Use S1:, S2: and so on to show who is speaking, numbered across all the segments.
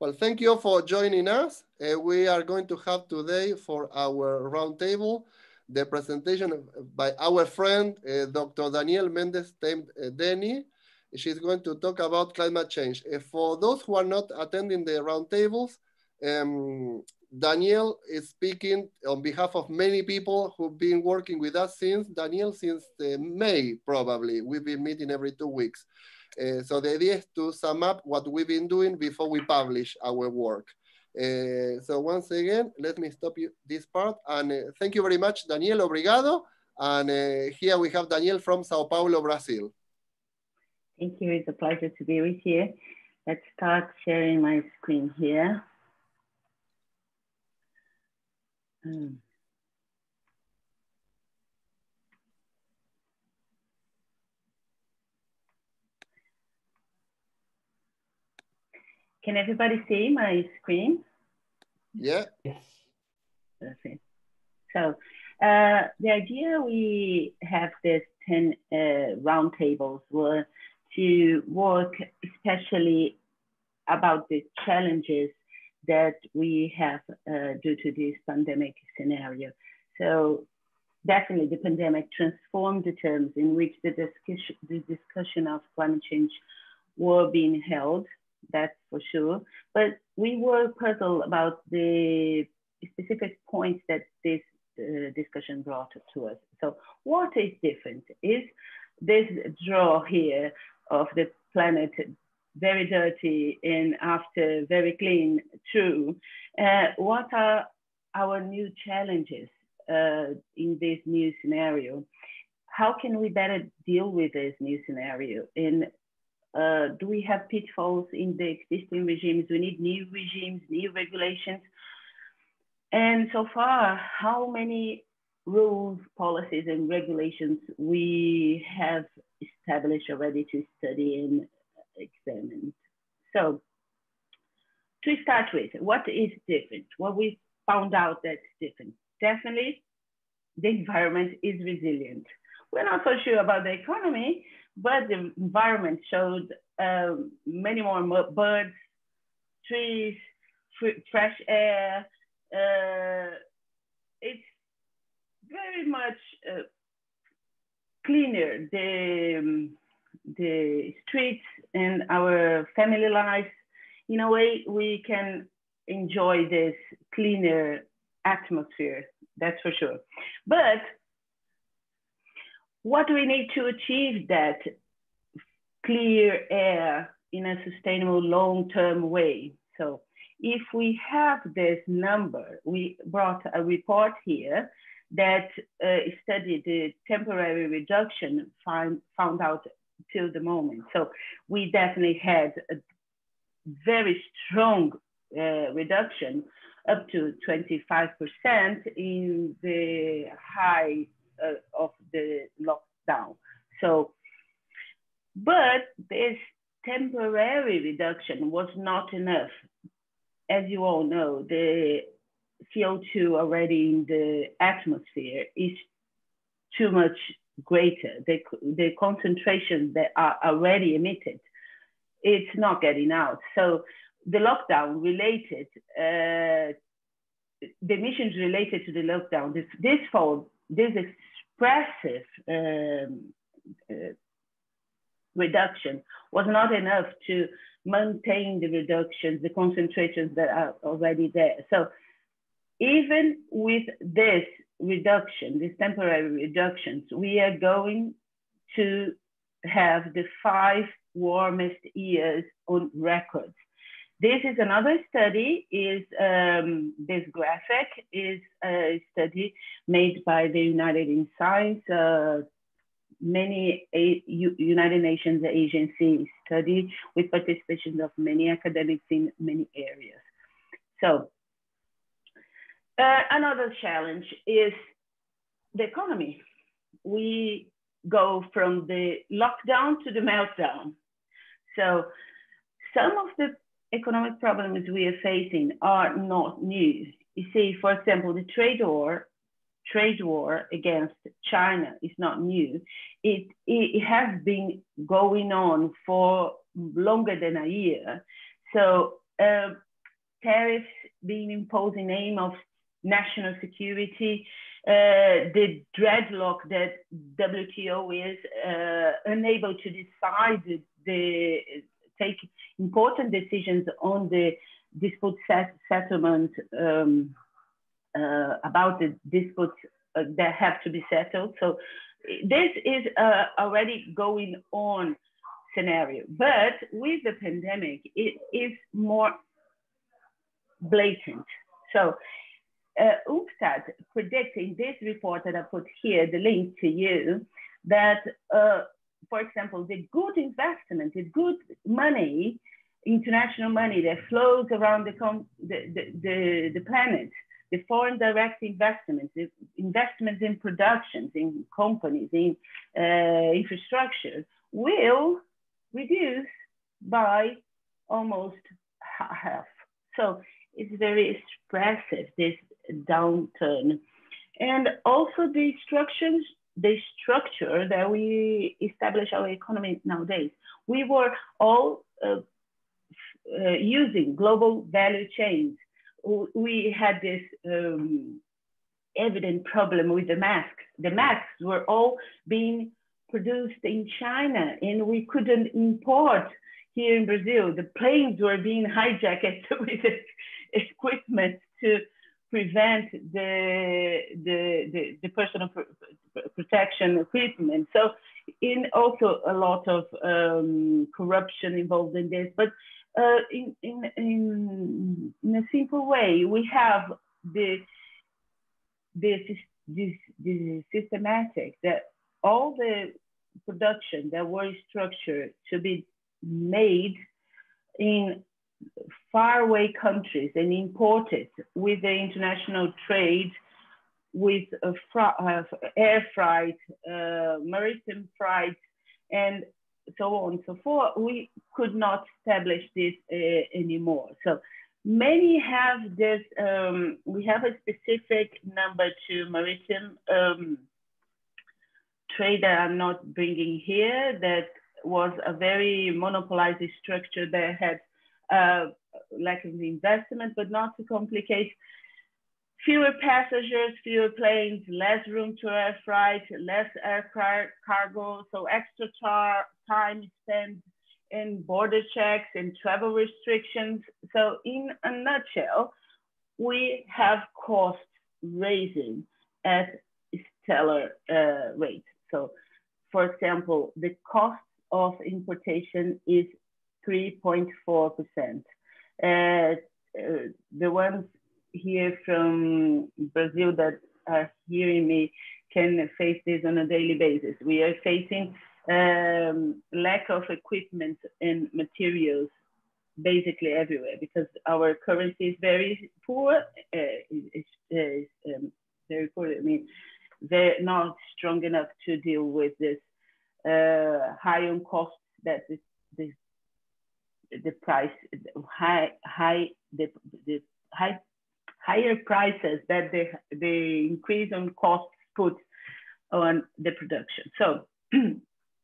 S1: Well, thank you for joining us. We are going to have today for our roundtable the presentation by our friend, Dr. Danielle Mendes Thame Denny. She's going to talk about climate change. For those who are not attending the roundtables, Danielle is speaking on behalf of many people who've been working with us since May, probably. We've been meeting every 2 weeks. So the idea is to sum up what we've been doing before we publish our work. So once again, let me stop this part. And thank you very much, Danielle, obrigado. And here we have Danielle from Sao Paulo, Brazil.
S2: Thank you, it's a pleasure to be with you. Let's start sharing my screen here. Can everybody see my screen?
S1: Yeah.
S3: Yes.
S2: Perfect. So the idea we have this 10 roundtables were to work especially about the challenges that we have due to this pandemic scenario. So definitely the pandemic transformed the terms in which the discussion of climate change were being held, that's for sure. But we were puzzled about the specific points that this discussion brought to us. So what is different? Is this draw here of the planet very dirty and after very clean true? What are our new challenges in this new scenario? How can we better deal with this new scenario? And do we have pitfalls in the existing regimes? We need new regimes, new regulations. And so far, how many rules, policies, and regulations we have established already to study and examine? So to start with, what is different? What we found out that's different? Definitely, the environment is resilient. We're not so sure about the economy, but the environment showed many more birds, trees, fresh air. It's very much cleaner, the streets and our family lives. In a way, we can enjoy this cleaner atmosphere, that's for sure. But what do we need to achieve that clear air in a sustainable long-term way? So if we have this number, we brought a report here that studied the temporary reduction found out till the moment. So we definitely had a very strong reduction, up to 25% in the high of the lockdown. So, but this temporary reduction was not enough. As you all know, the CO2 already in the atmosphere is too much greater. The concentrations that are already emitted, it's not getting out. So the lockdown related, the emissions related to the lockdown, this expressive reduction was not enough to maintain the reductions, the concentrations that are already there. So even with this reduction, these temporary reductions, we are going to have the 5 warmest years on record. This is another study, this graphic is a study made by the United in Science, many United Nations agencies study with participation of many academics in many areas. So another challenge is the economy. We go from the lockdown to the meltdown. So some of the economic problems we are facing are not new. You see, for example, the trade war against China is not new. It has been going on for longer than a year. So tariffs being imposed in the name of national security, the dreadlock that WTO is unable to decide, take important decisions on the dispute settlement about the disputes that have to be settled. So this is already going on scenario, but with the pandemic, it is more blatant. So UNCTAD predicts in this report that I put here, the link to you, that, for example, the good investment, the good money, international money that flows around the planet, the foreign direct investments, the investments in productions, in companies, in infrastructure, will reduce by almost half. So it's very expressive, this downturn. And also the structure that we establish our economy nowadays. We were all using global value chains. We had this evident problem with the masks. The masks were all being produced in China, and we couldn't import here in Brazil. The planes were being hijacked with equipment to prevent the personal protection equipment. So also a lot of corruption involved in this. But in a simple way, we have this systematic that all the production that were structured to be made in faraway countries and imported with the international trade, with air freight, maritime freight, and so on and so forth, we could not establish this anymore. So many have this, we have a specific number to maritime trade that I'm not bringing here, that was a very monopolized structure that had lack of investment, but not to complicate. Fewer passengers, fewer planes, less room to air freight, less air cargo, so extra time spent in border checks and travel restrictions. So in a nutshell, we have costs rising at stellar rates. So for example, the cost of importation is 3.4%. The ones here from Brazil that are hearing me can face this on a daily basis. We are facing lack of equipment and materials basically everywhere because our currency is very poor. Very poor. I mean, they're not strong enough to deal with this high on costs that the price higher prices that the increase on costs put on the production. So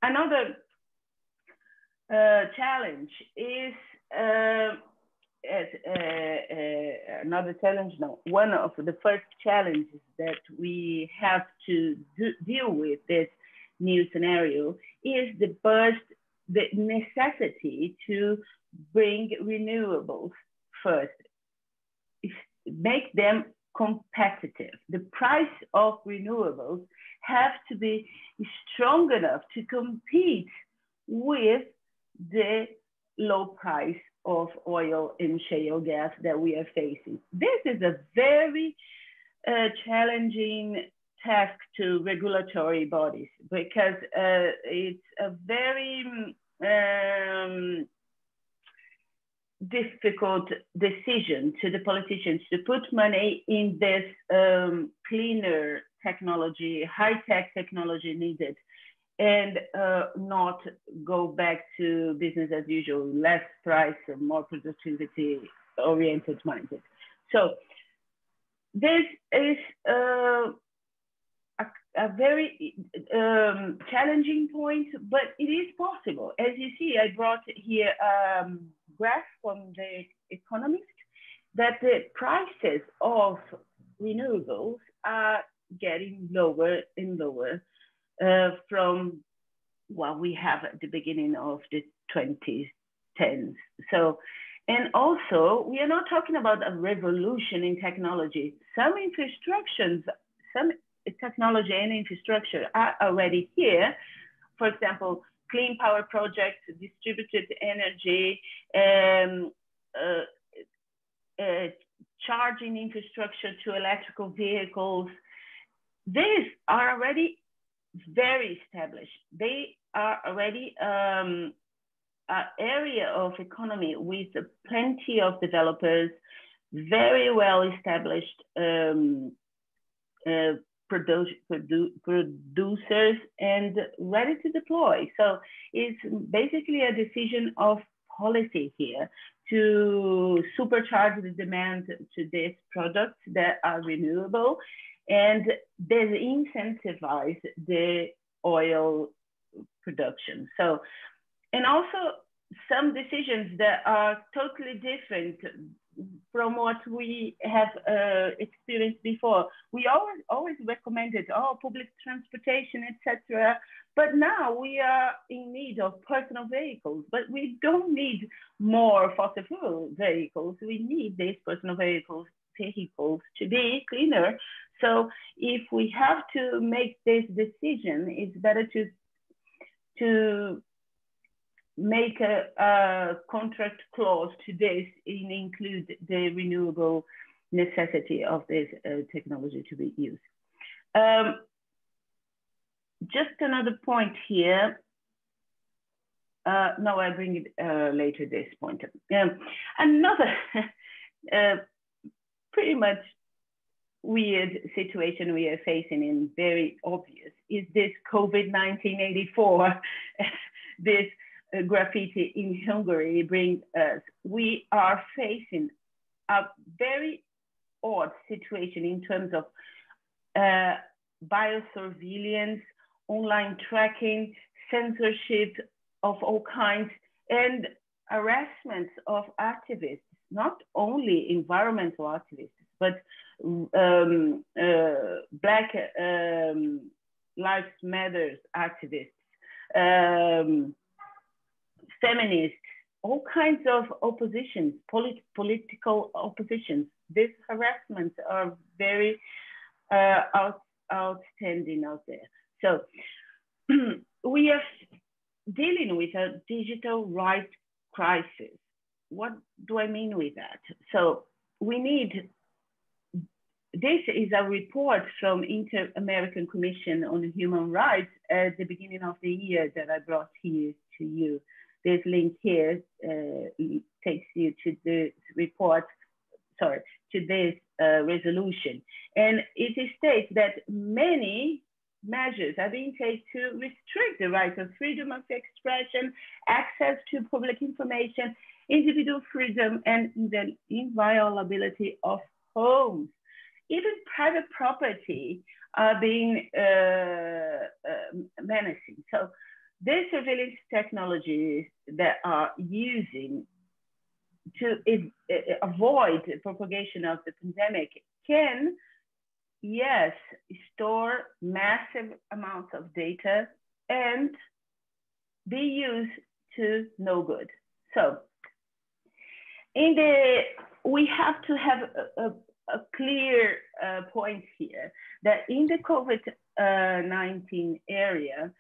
S2: another challenge is one of the first challenges that we have to deal with this new scenario is the necessity to bring renewables first, make them competitive. The price of renewables have to be strong enough to compete with the low price of oil and shale gas that we are facing. This is a very challenging task to regulatory bodies because it's a very difficult decision to the politicians to put money in this cleaner technology, high-tech technology needed, and not go back to business as usual, less price and more productivity oriented minded. So this is a very challenging point, but it is possible. As you see, I brought here a graph from The Economist that the prices of renewables are getting lower and lower from what we have at the beginning of the 2010s. So, and also, we are not talking about a revolution in technology. Some infrastructures, some technology and infrastructure are already here. For example, clean power projects, distributed energy, charging infrastructure to electrical vehicles. These are already very established. They are already an area of economy with plenty of developers, very well established producers, and ready to deploy. So it's basically a decision of policy here to supercharge the demand to these products that are renewable and disincentivize the oil production. So, and also some decisions that are totally different from what we have experienced before. We always recommended, public transportation, etc. But now we are in need of personal vehicles, but we don't need more fossil fuel vehicles. We need these personal vehicles to be cleaner. So if we have to make this decision, it's better to make a contract clause to this and include the renewable necessity of this technology to be used. Just another point here. No, I bring it later, this point. Another pretty much weird situation we are facing, and very obvious, is this COVID-19 84, this graffiti in Hungary brings us. We are facing a very odd situation in terms of biosurveillance, online tracking, censorship of all kinds, and harassment of activists, not only environmental activists, but Black Lives Matter activists, feminists, all kinds of oppositions, political oppositions. These harassments are very outstanding out there. So we are dealing with a digital rights crisis. What do I mean with that? So we need, this is a report from Inter-American Commission on Human Rights at the beginning of the year that I brought here to you. This link here takes you to this report, sorry, to this resolution. And it states that many measures are being taken to restrict the right of freedom of expression, access to public information, individual freedom, and the inviolability of homes. Even private property are being menacing. So these surveillance technologies that are using to avoid the propagation of the pandemic can, yes, store massive amounts of data and be used to no good. So we have to have a clear point here that in the COVID-19 area,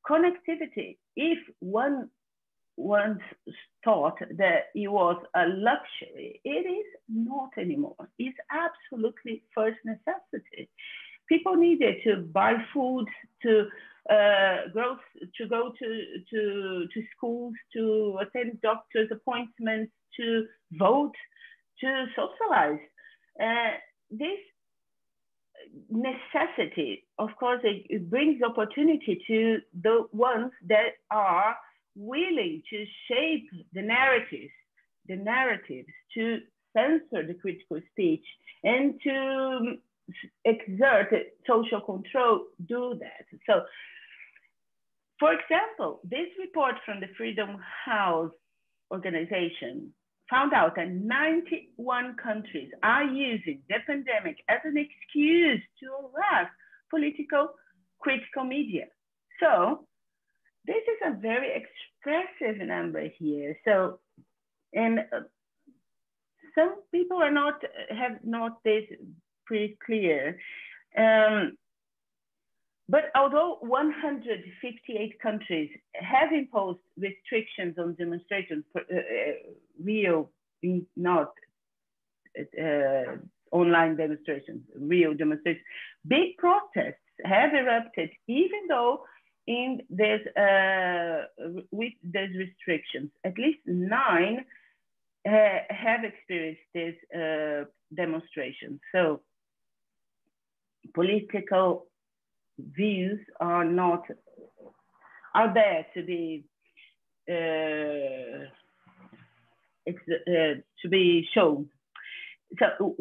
S2: connectivity, if one once thought that it was a luxury, it is not anymore. It's absolutely first necessity. People needed to buy food, to go to schools, to attend doctor's appointments, to vote, to socialize. This necessity, of course, it brings opportunity to the ones that are willing to shape the narratives, to censor the critical speech and to exert social control, do that. So, for example, this report from the Freedom House organization found out that 91 countries are using the pandemic as an excuse to harass political critical media. So this is a very expressive number here. So, and some people are have not this pretty clear. But although 158 countries have imposed restrictions on demonstrations, real, not online demonstrations, real demonstrations, big protests have erupted, even though with these restrictions. At least 9 have experienced these demonstrations. So political views are there to be shown. So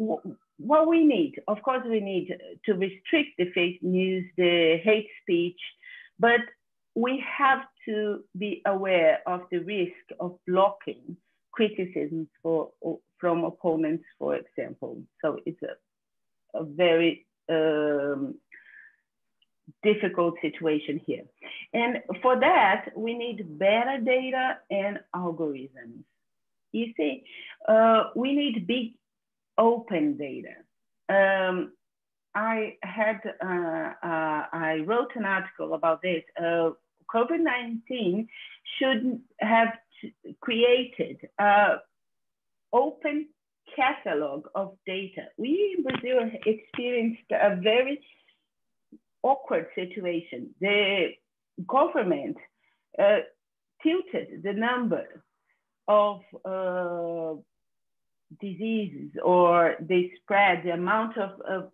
S2: what we need, of course, we need to restrict the fake news, the hate speech, but we have to be aware of the risk of blocking criticisms from opponents, for example. So it's a very difficult situation here. And for that, we need better data and algorithms. You see, we need big open data. I wrote an article about this. COVID-19 should have created an open catalog of data. We in Brazil experienced a very awkward situation. The government tilted the number of diseases or the spread, the amount of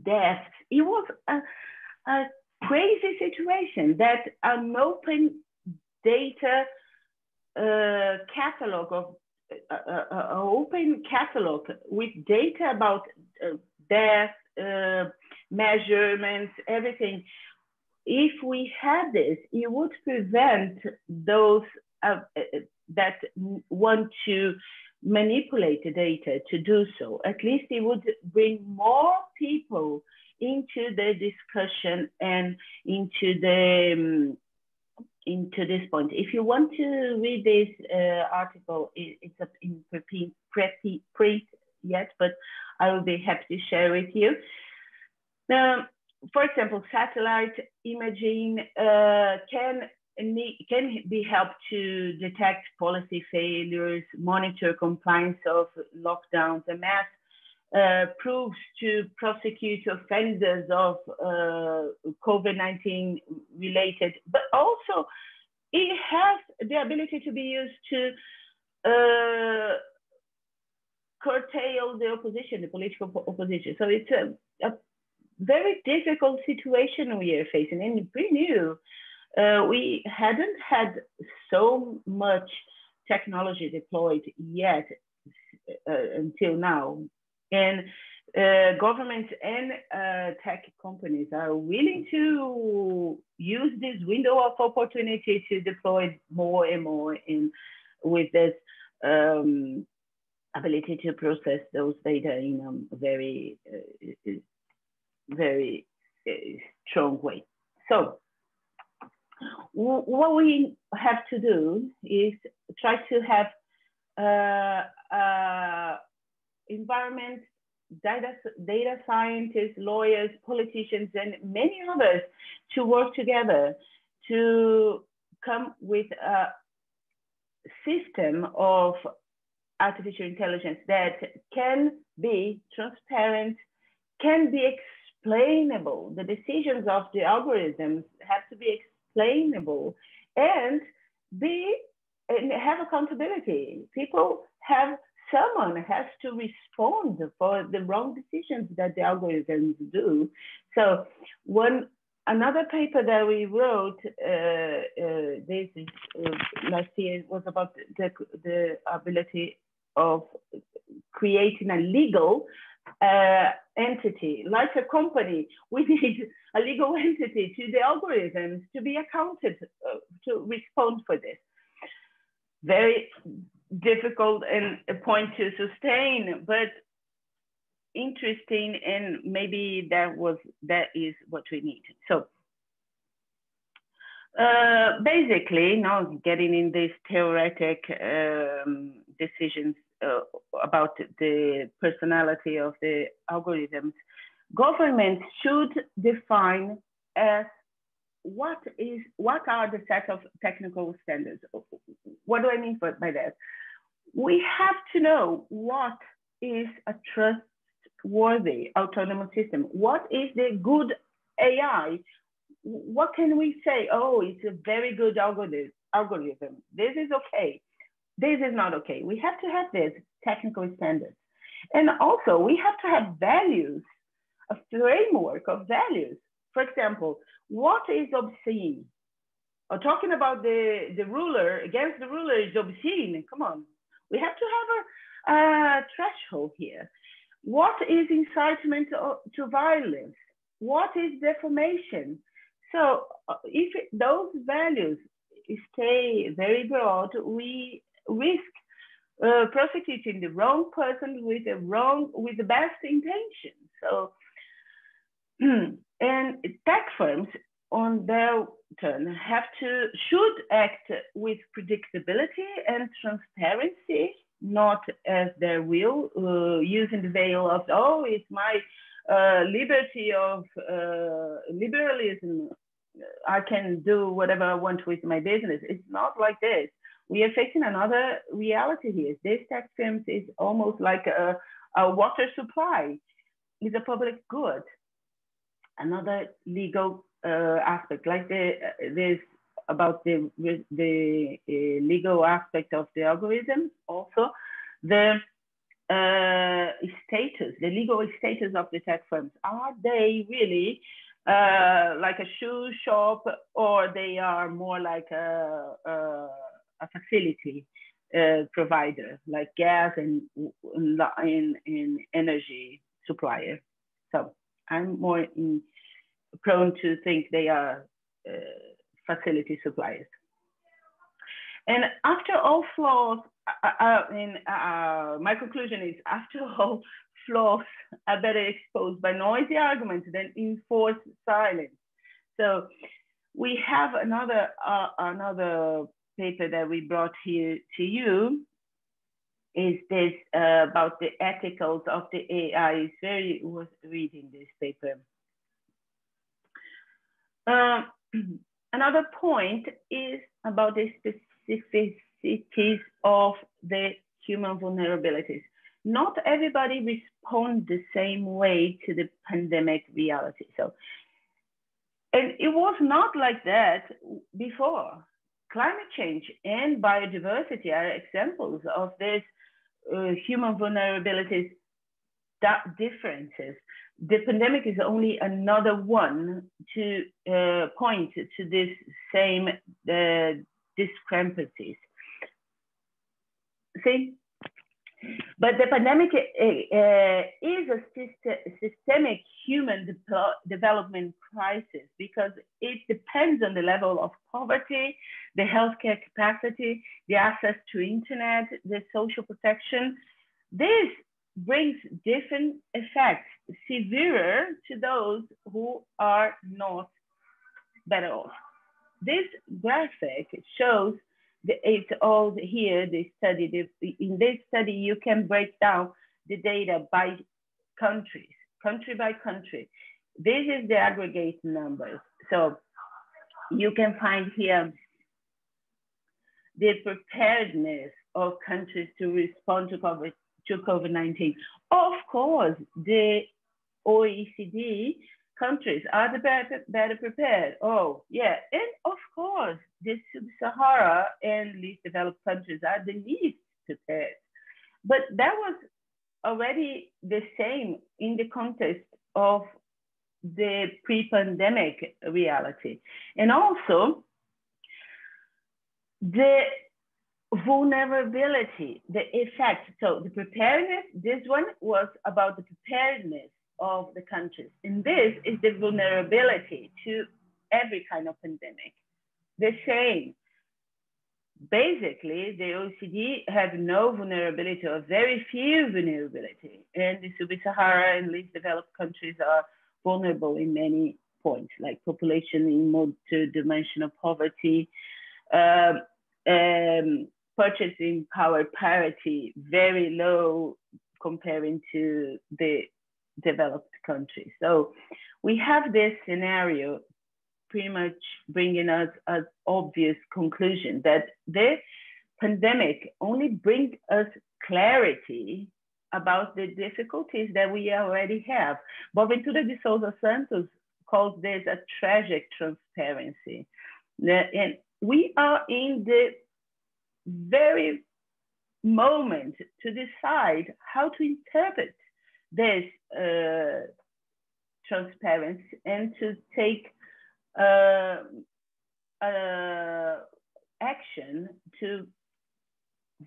S2: deaths. It was a crazy situation that an open data catalog of an open catalog with data about death, measurements, everything. If we had this, it would prevent those that want to manipulate the data to do so. At least it would bring more people into the discussion and into this point. If you want to read this article, it's up in print yet, but I will be happy to share with you. For example, satellite imaging can be helped to detect policy failures, monitor compliance of lockdowns and mass, proofs to prosecute offenders of COVID-19 related, but also it has the ability to be used to curtail the opposition, the political opposition. So it's a very difficult situation we are facing, and pretty new. We hadn't had so much technology deployed yet until now. And governments and tech companies are willing to use this window of opportunity to deploy more and more with this ability to process those data in a very, very strong way. So what we have to do is try to have environment, data scientists, lawyers, politicians, and many others to work together to come with a system of artificial intelligence that can be transparent, can be explainable. The decisions of the algorithms have to be explainable and have accountability. Someone has to respond for the wrong decisions that the algorithms do. So another paper that we wrote last year was about the ability of creating a legal entity, like a company. We need a legal entity to the algorithms to be accounted to respond for this. Very difficult and a point to sustain, but interesting, and maybe that is what we need. So basically, now getting in these theoretic decisions about the personality of the algorithms, governments should define as what are the set of technical standards. What do I mean by that? We have to know what is a trustworthy autonomous system. What is the good AI? What can we say? Oh, it's a very good algorithm. This is okay. This is not okay. We have to have this technical standards. And also we have to have values, a framework of values. For example, what is obscene? Or talking about the ruler, against the ruler is obscene. Come on. We have to have a threshold here. What is incitement to violence? What is defamation? So if those values stay very broad, we risk prosecuting the wrong person with the best intention. So, and tech firms on their turn should act with predictability and transparency, not as their will, using the veil of, oh, it's my liberty of liberalism. I can do whatever I want with my business. It's not like this. We are facing another reality here. This tech firms is almost like a water supply. It's a public good. Another legal aspect, like this about the legal aspect of the algorithm. Also, the legal status of the tech firms. Are they really like a shoe shop, or they are more like a facility provider, like gas and energy supplier? So I'm more prone to think they are facility suppliers. And after all flaws, my conclusion is, after all flaws are better exposed by noisy arguments than enforced silence. So we have another paper that we brought here to you. Is this about the ethicals of the AI? Was reading this paper. Another point is about the specificities of the human vulnerabilities. Not everybody responds the same way to the pandemic reality. So, and it was not like that before. Climate change and biodiversity are examples of this human vulnerabilities differences. The pandemic is only another one to point to this same discrepancies. See, but the pandemic is a systemic human development crisis, because it depends on the level of poverty, the healthcare capacity, the access to internet, the social protection. This brings different effects, severer to those who are not better off. This graphic shows it's all here, the study. In this study, you can break down the data by countries, country by country. This is the aggregate numbers. So you can find here the preparedness of countries to respond to COVID-19. Of course, the OECD countries are the better prepared. Oh, yeah. And of course, the Sub-Sahara and least developed countries are the least prepared. But that was already the same in the context of the pre-pandemic reality. And also, the vulnerability, the effect. So the preparedness, this one was about the preparedness of the countries. And this is the vulnerability to every kind of pandemic. The same. basically, the OECD have no vulnerability or very few vulnerability, and the sub-Sahara and least developed countries are vulnerable in many points, like population in multi-dimensional poverty, purchasing power parity very low comparing to the developed countries. So we have this scenario pretty much bringing us an obvious conclusion that the pandemic only brings us clarity about the difficulties that we already have. Boaventura de Souza Santos calls this a tragic transparency. And we are in the very moment to decide how to interpret this transparency and to take action to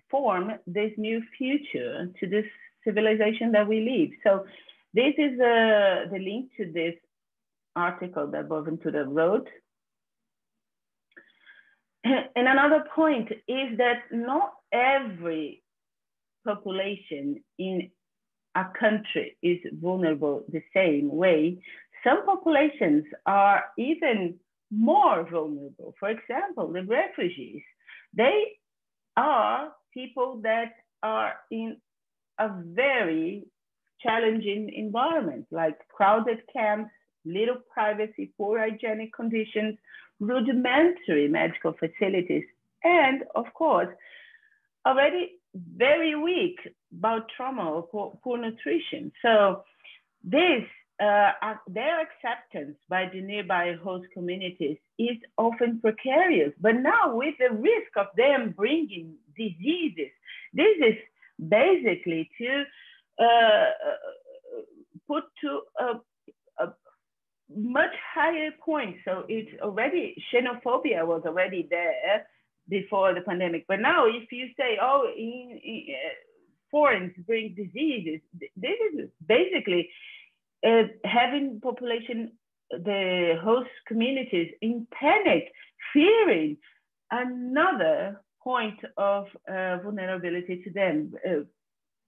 S2: form this new future to this civilization that we live. So this is the link to this article that Boaventura wrote. And another point is that not every population in a country is vulnerable the same way. Some populations are even more vulnerable. For example, the refugees, they are people that are in a very challenging environment, like crowded camps, little privacy, poor hygienic conditions, rudimentary medical facilities, and of course, already very weak about trauma or poor nutrition. So this, their acceptance by the nearby host communities is often precarious, but now with the risk of them bringing diseases, this is basically to put to a much higher point. So it's already, xenophobia was already there before the pandemic. But now if you say, oh, foreigners bring diseases, this is basically having population, the host communities in panic, fearing another point of vulnerability to them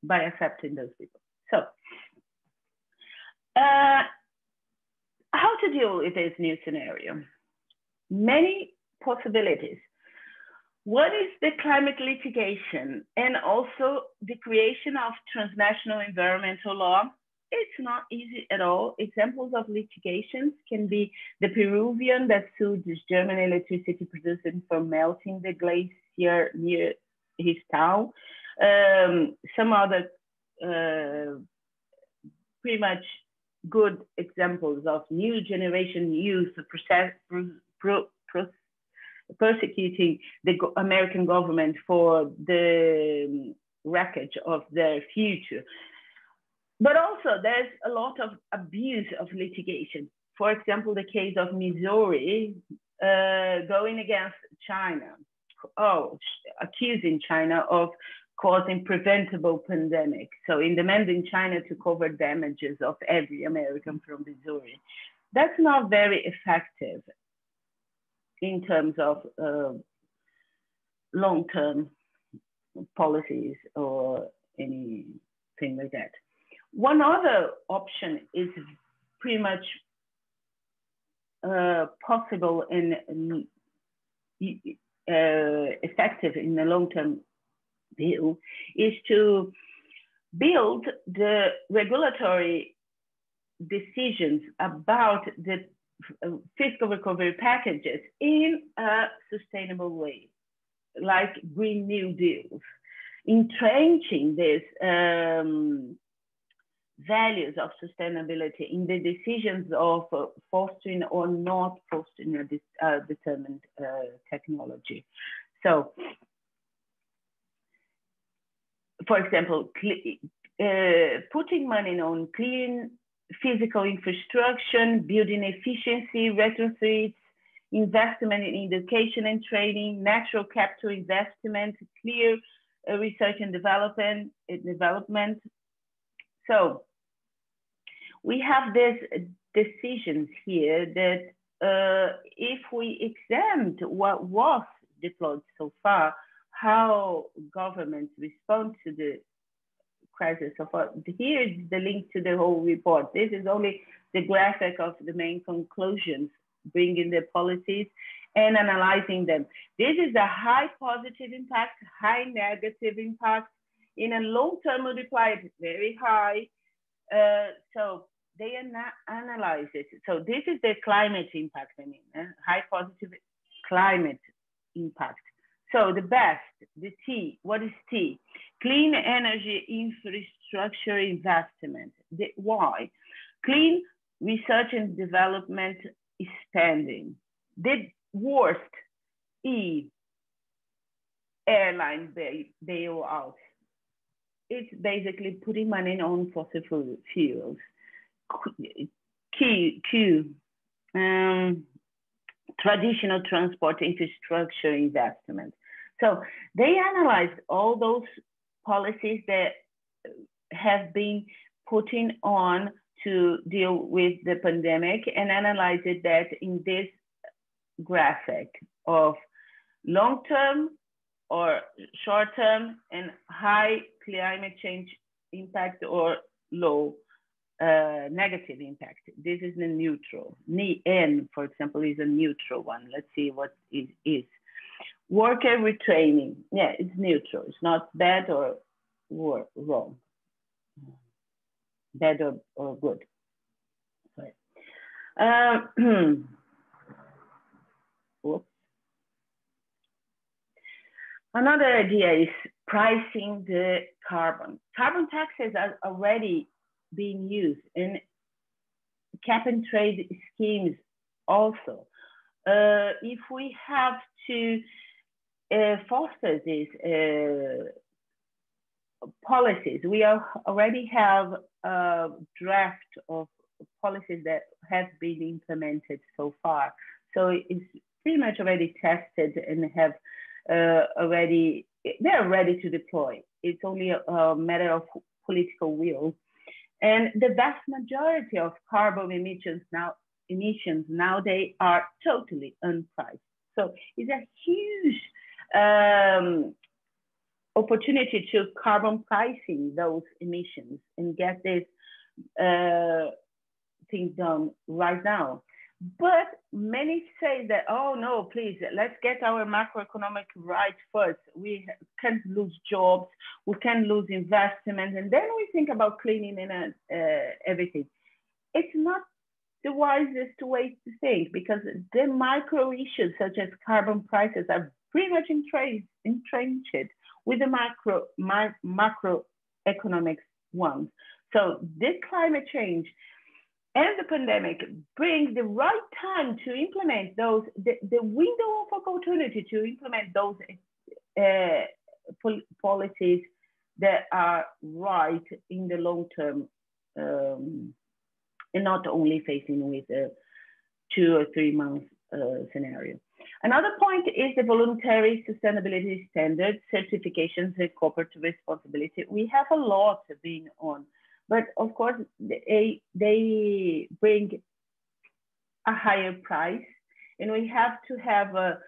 S2: by accepting those people. So, how to deal with this new scenario? Many possibilities. One is the climate litigation and also the creation of transnational environmental law. It's not easy at all. Examples of litigations can be the Peruvian that sued this German electricity producing for melting the glacier near his town. Some other pretty much good examples of new generation youth persecuting the American government for the wreckage of their future. But also there's a lot of abuse of litigation. For example, the case of Missouri going against China, accusing China of causing preventable pandemic. So in demanding China to cover damages of every American from Missouri. That's not very effective in terms of long-term policies or anything like that. One other option is pretty much possible and effective in the long-term view is to build the regulatory decisions about the fiscal recovery packages in a sustainable way, like Green New Deals, entrenching these values of sustainability in the decisions of fostering or not fostering a determined technology. So, for example, putting money on clean physical infrastructure, building efficiency, retrofits, investment in education and training, natural capital investment, clear research and development. So we have these decisions here that if we exempt what was deployed so far, how governments respond to the crisis so far. Here is the link to the whole report. This is only the graphic of the main conclusions, bringing the policies and analyzing them. This is a high positive impact, high negative impact. In a long-term multiplier, it's very high. So they analyze it. So this is the climate impact, I mean, high positive climate impact. So the best, the T, what is T? Clean energy infrastructure investment. The Y, clean research and development spending. The worst, E, airline bailouts. It's basically putting money on fossil fuels. Q, traditional transport infrastructure investment. So they analyzed all those policies that have been putting on to deal with the pandemic and analyzed that in this graphic of long-term or short-term and high climate change impact or low negative impact. This is the neutral. N, for example, is a neutral one. Let's see what it is. Worker retraining. Yeah, it's neutral. It's not bad or wrong. Bad or good. Sorry. Whoops. Another idea is pricing the carbon. Carbon taxes are already being used in cap and trade schemes also. If we have to foster these policies, we already have a draft of policies that have been implemented so far. So it's pretty much already tested and have already, they're ready to deploy. It's only a matter of political will. And the vast majority of carbon emissions now they are totally unpriced. So it's a huge opportunity to carbon pricing those emissions and get this thing done right now. But many say that, oh no, please, let's get our macroeconomic right first. We can't lose jobs, we can't lose investment, and then we think about cleaning and everything. It's not the wisest way to think, because the micro issues such as carbon prices are pretty much entrenched with the macroeconomic ones. So this climate change and the pandemic bring the right time to implement those, the window of opportunity to implement those policies that are right in the long term, and not only facing with a 2 or 3 month scenario. Another point is the voluntary sustainability standards, certifications, and corporate responsibility. We have a lot being on, but of course they bring a higher price, and we have to have a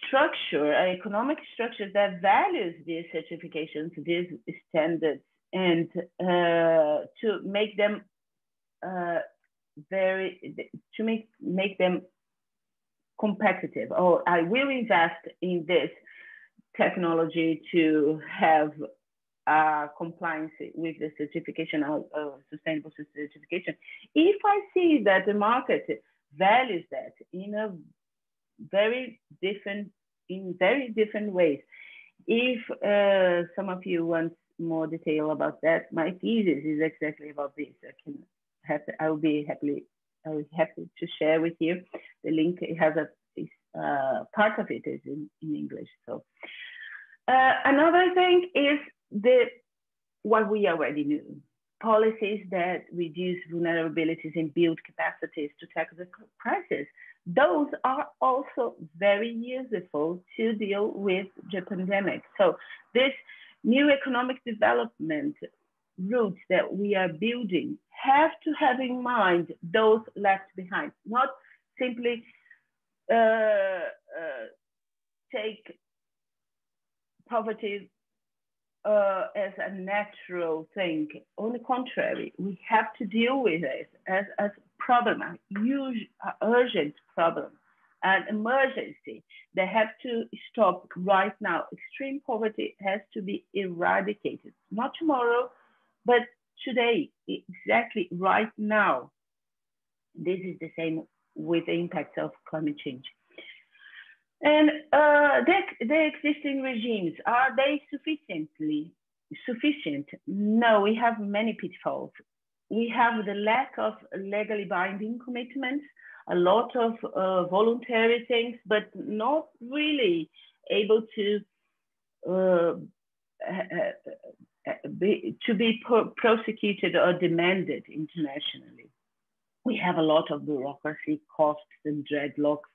S2: structure, an economic structure that values these certifications, these standards, and to make them make them competitive. Oh, I will invest in this technology to have compliance with the certification of sustainable certification. If I see that the market values that in a very different ways. If some of you want more detail about that, my thesis is exactly about this. I will be happy to share with you. The link, it has part of it is in English. So another thing is what we already knew. Policies that reduce vulnerabilities and build capacities to tackle the crisis. Those are also very useful to deal with the pandemic. So this new economic development routes that we are building have to have in mind those left behind, not simply take poverty as a natural thing. On the contrary, we have to deal with it as a problem, a huge, urgent problem, an emergency that has to stop right now. Extreme poverty has to be eradicated, not tomorrow, but today, exactly right now. This is the same with the impacts of climate change. And the existing regimes, are they sufficient? No, we have many pitfalls. We have the lack of legally binding commitments, a lot of voluntary things, but not really able to be prosecuted or demanded internationally. We have a lot of bureaucracy, costs, and dreadlocks.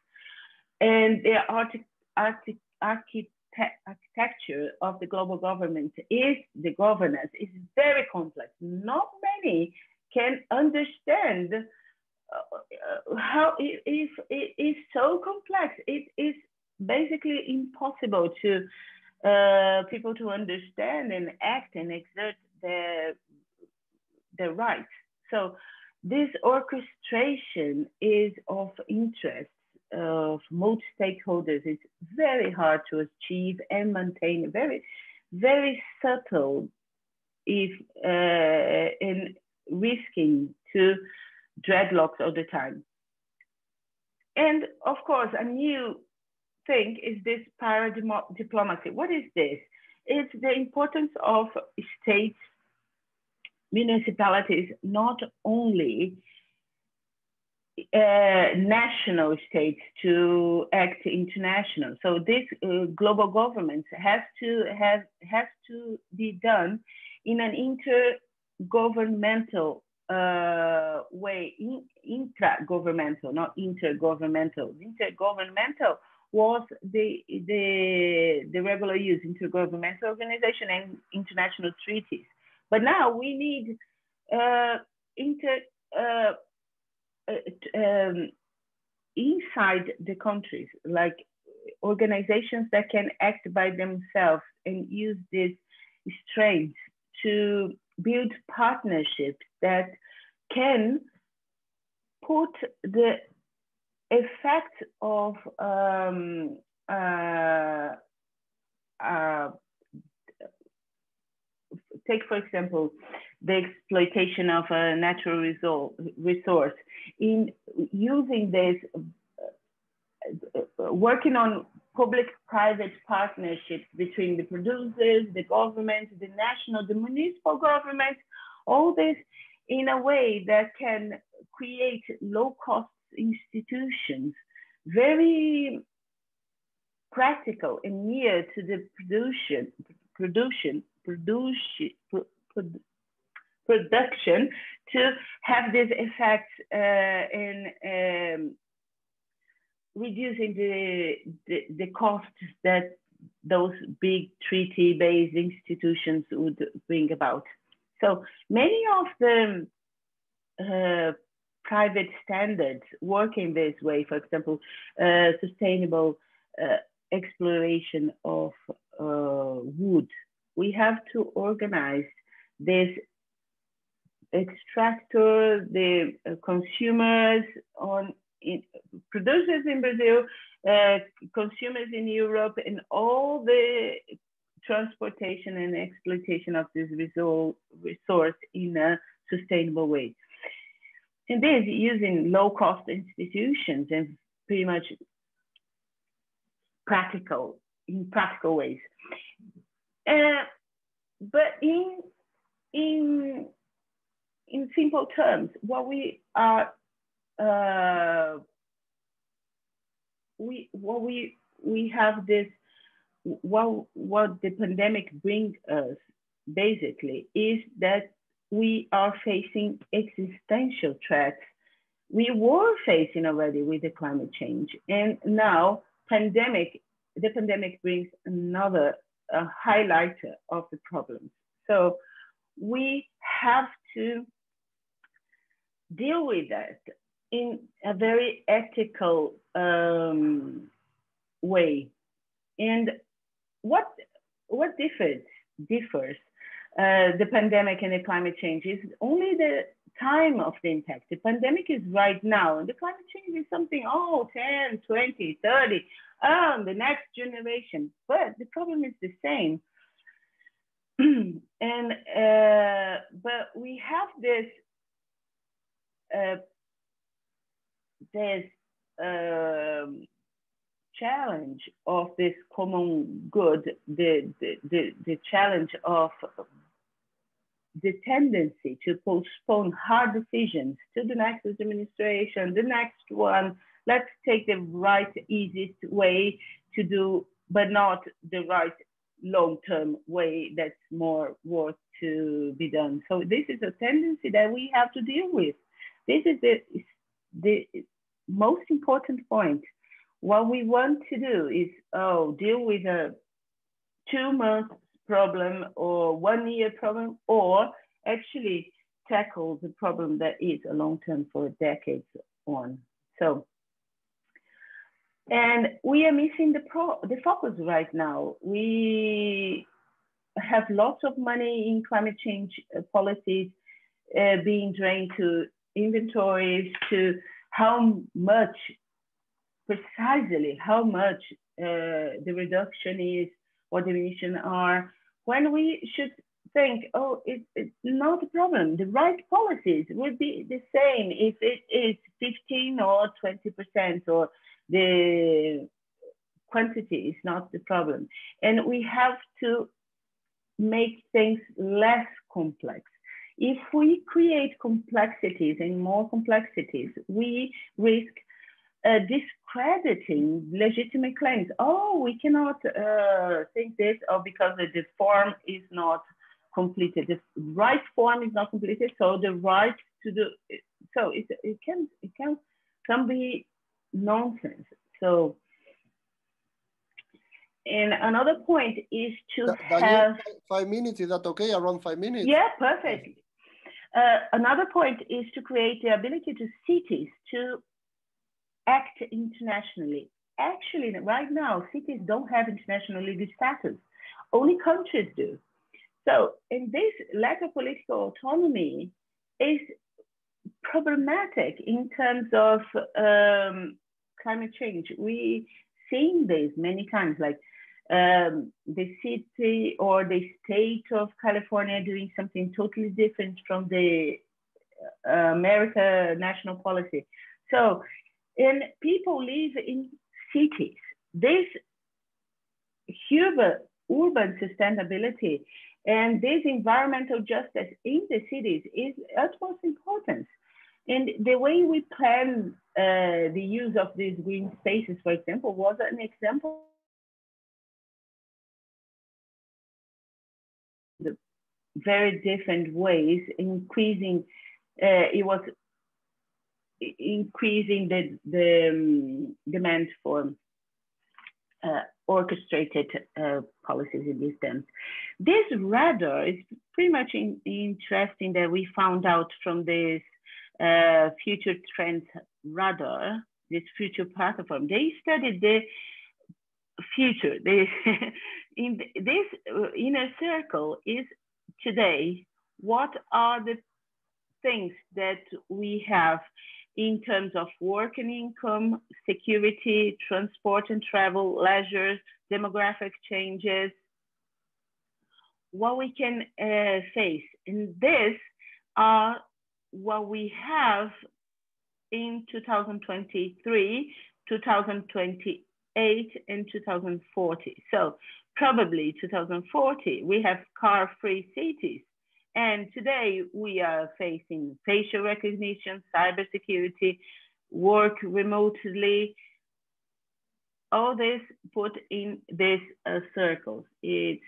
S2: And the architecture of the global government is the governance is very complex. Not many can understand how it is so complex. It is basically impossible to people to understand and act and exert their rights. So this orchestration is of interest of most stakeholders. It's very hard to achieve and maintain, very, very subtle, if in risking to dreadlocks all the time. And of course, a new thing is this para-diplomacy. What is this? It's the importance of states, municipalities, not only national states to act international. So this global government has to be done in an intergovernmental way, intragovernmental, not intergovernmental. Intergovernmental was the regular use, intergovernmental organization and international treaties. But now we need inside the countries, like organizations that can act by themselves and use this strength to build partnerships that can put the effect of take, for example, the exploitation of a natural resource, in using this, working on public-private partnerships between the producers, the government, the national, the municipal government, all this in a way that can create low-cost institutions, very practical and near to the production to have this effect in reducing the costs that those big treaty-based institutions would bring about. So many of the private standards work in this way. For example, sustainable exploration of wood. We have to organize this extractor, the consumers, producers in Brazil, consumers in Europe, and all the transportation and exploitation of this resource in a sustainable way. And this using low-cost institutions and pretty much in practical ways. But in simple terms, what we are we have this, what the pandemic brings us basically is that we are facing existential threats. We were facing already with the climate change, and now the pandemic brings another highlighter of the problems. So we have to deal with that in a very ethical way. And what differs the pandemic and the climate change is only the time of the impact. The pandemic is right now, and the climate change is something, 10, 20, 30, the next generation. But the problem is the same. And but we have this challenge of this common good, the challenge of the tendency to postpone hard decisions to the next administration, the next one. Let's take the right, easiest way to do, but not the right long-term way that's more work to be done. So this is a tendency that we have to deal with. This is the most important point. What we want to do is deal with a 2-month problem or 1-year problem, or actually tackle the problem that is a long-term for decades on. So, and we are missing the focus right now. We have lots of money in climate change policies being drained to inventories, to how much, precisely how much the reduction is or the emission are, when we should think, it's not a problem. The right policies would be the same if it is 15 or 20%, or the quantity is not the problem. And we have to make things less complex. If we create complexities and more complexities, we risk discrediting legitimate claims. We cannot think this, or because the form is not completed. The right form is not completed, so the right to do it. So it can be nonsense. So, and another point is to have
S1: 5 minutes. Is that okay? Around 5 minutes?
S2: Yeah, perfect. Another point is to create the ability to cities to act internationally. Actually, right now, cities don't have international legal status. Only countries do. So, and this lack of political autonomy is problematic in terms of climate change. We've seen this many times, like the city or the state of California doing something totally different from the American national policy. So, and people live in cities. This urban sustainability and this environmental justice in the cities is utmost importance. And the way we plan the use of these green spaces, for example, was an example of very different ways, increasing, it was increasing the demand for orchestrated policies in these terms. This radar is pretty much interesting that we found out from this future trends radar, this future platform. They studied the future. In this inner circle is today, what are the things that we have in terms of work and income, security, transport and travel, leisure, demographic changes, what we can face. And this are what we have in 2023, 2028, and 2040. So probably 2040, we have car-free cities. And today we are facing facial recognition, cybersecurity, work remotely, all this put in these circles. It's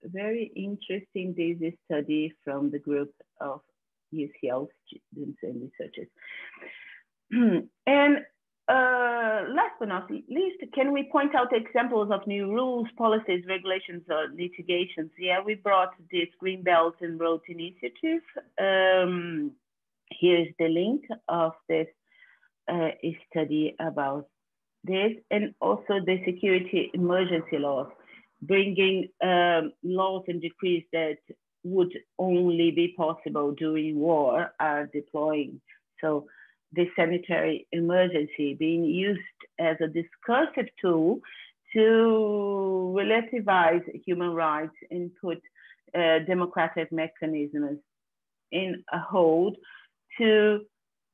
S2: very interesting, this study from the group of UCL students and researchers. And last but not least, can we point out examples of new rules, policies, regulations, or litigations? Yeah, we brought this Green Belt and Road Initiative. Here's the link of this study about this, and also the security emergency laws, bringing laws and decrees that would only be possible during war are deploying. So the sanitary emergency being used as a discursive tool to relativize human rights and put democratic mechanisms in a hold, to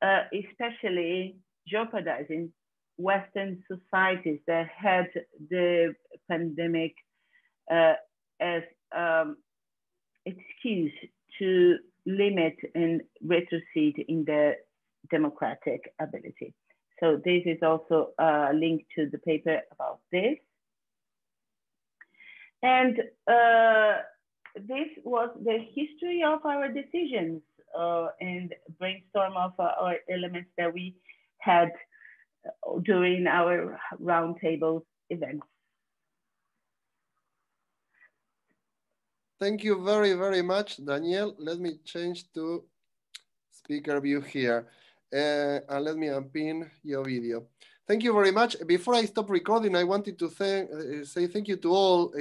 S2: especially jeopardizing Western societies that had the pandemic as excuse to limit and retrocede in their democratic ability. So this is also a link to the paper about this. And this was the history of our decisions and brainstorm of our elements that we had during our roundtable events.
S1: Thank you very, very much, Danielle. Let me change to speaker view here. And let me unpin your video. Thank you very much. Before I stop recording, I wanted to say thank you to all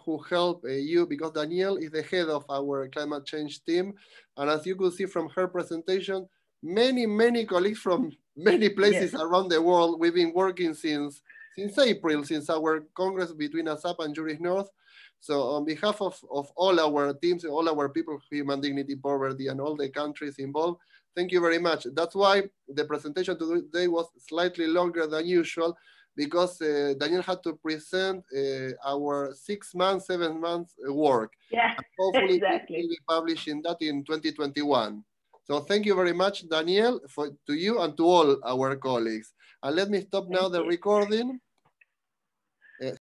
S1: who helped you, because Danielle is the head of our climate change team. And as you could see from her presentation, many colleagues from many places around the world. We've been working since April, since our Congress between ASAP and Juris North. So on behalf of all our teams, all our people, human dignity, poverty, and all the countries involved, thank you very much. That's why the presentation today was slightly longer than usual, because Danielle had to present our 6 months, 7 months work.
S2: Yeah,
S1: and hopefully
S2: exactly.
S1: we'll be publishing that in 2021. So thank you very much, Danielle, to you and to all our colleagues. And let me stop now the recording.